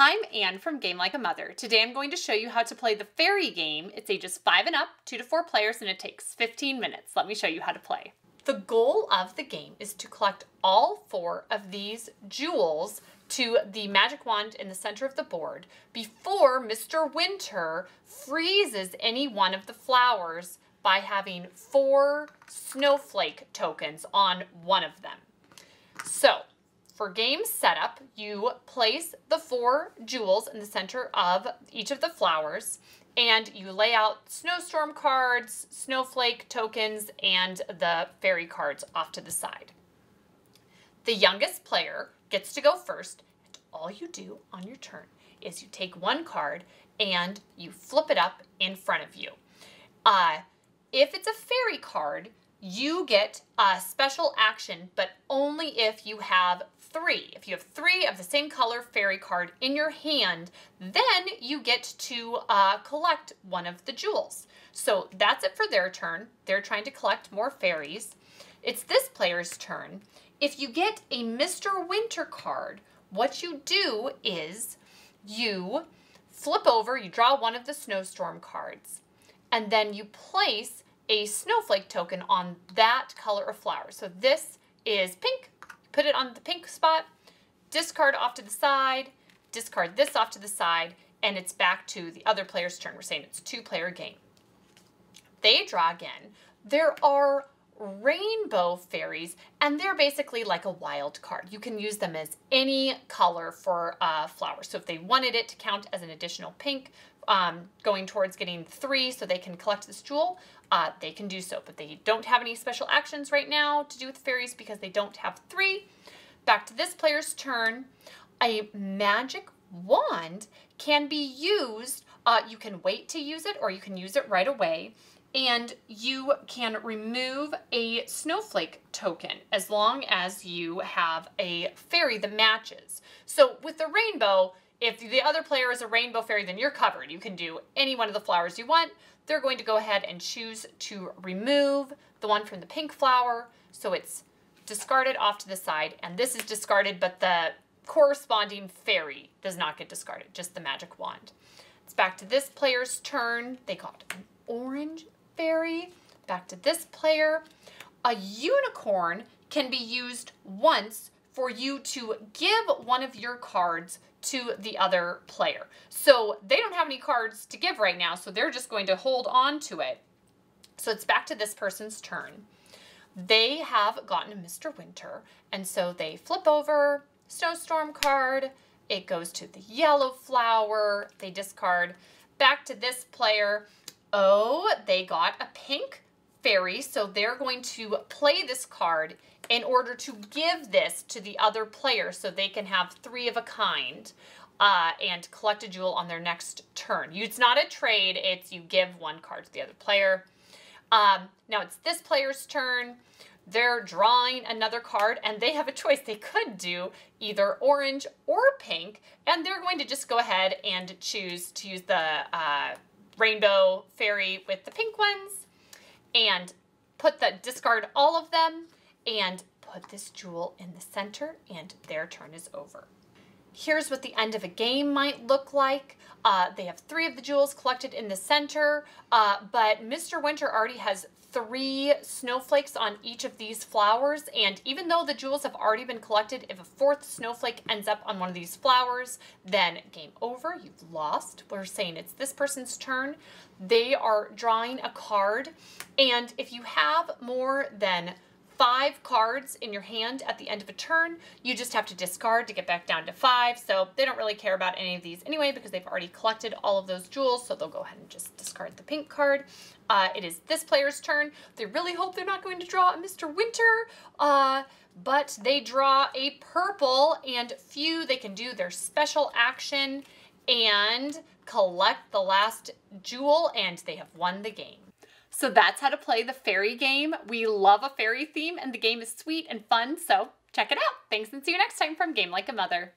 I'm Anne from Game Like a Mother. Today I'm going to show you how to play the fairy game. It's ages 5 and up, 2 to 4 players, and it takes 15 minutes. Let me show you how to play. The goal of the game is to collect all 4 of these jewels to the magic wand in the center of the board before Mr. Winter freezes any one of the flowers by having 4 snowflake tokens on one of them. So, for game setup, you place the 4 jewels in the center of each of the flowers, and you lay out snowstorm cards, snowflake tokens, and the fairy cards off to the side. The youngest player gets to go first, and all you do on your turn is you take 1 card and you flip it up in front of you. If it's a fairy card, you get a special action, but only if you have 3. If you have 3 of the same color fairy card in your hand, then you get to collect one of the jewels. So that's it for their turn. They're trying to collect more fairies. It's this player's turn. If you get a Mr. Winter card, what you do is you flip over, you draw one of the snowstorm cards, and then you place a snowflake token on that color of flower. So this is pink. Put it on the pink spot, discard off to the side, discard this off to the side, and it's back to the other player's turn. We're saying it's a 2-player game. They draw again. There are rainbow fairies, and they're basically like a wild card. You can use them as any color for flowers. So if they wanted it to count as an additional pink, going towards getting 3 so they can collect this jewel, they can do so, but they don't have any special actions right now to do with fairies because they don't have 3. Back to this player's turn. A magic wand can be used. You can wait to use it or you can use it right away, and you can remove a snowflake token as long as you have a fairy that matches. So with the rainbow, if the other player is a rainbow fairy, then you're covered. You can do any one of the flowers you want. They're going to go ahead and choose to remove the one from the pink flower. So it's discarded off to the side, and this is discarded, but the corresponding fairy does not get discarded, just the magic wand. It's back to this player's turn. They got an orange fairy. Back to this player. A unicorn can be used once for you to give one of your cards to the other player. So they don't have any cards to give right now, so they're just going to hold on to it. So it's back to this person's turn. They have gotten a Mr. Winter, and so they flip over, snowstorm card, it goes to the yellow flower, they discard. Back to this player. Oh, they got a pink fairy, so they're going to play this card in order to give this to the other player so they can have 3 of a kind and collect a jewel on their next turn. It's not a trade, it's you give 1 card to the other player. Now it's this player's turn. They're drawing another card, and they have a choice. They could do either orange or pink, and they're going to just go ahead and choose to use the rainbow fairy with the pink ones and discard all of them and put this jewel in the center, and their turn is over. Here's what the end of a game might look like. They have 3 of the jewels collected in the center, but Mr. Winter already has 3 snowflakes on each of these flowers, and even though the jewels have already been collected, if a 4th snowflake ends up on one of these flowers, then game over, you've lost. We're saying it's this person's turn. They are drawing a card, and if you have more than 5 cards in your hand at the end of a turn, you just have to discard to get back down to 5. So they don't really care about any of these anyway because they've already collected all of those jewels, so they'll go ahead and just discard the pink card. It is this player's turn. They really hope they're not going to draw a Mr. Winter, but they draw a purple, and they can do their special action and collect the last jewel, and they have won the game. So that's how to play the fairy game. We love a fairy theme, and the game is sweet and fun, so check it out. Thanks, and see you next time from Game Like a Mother.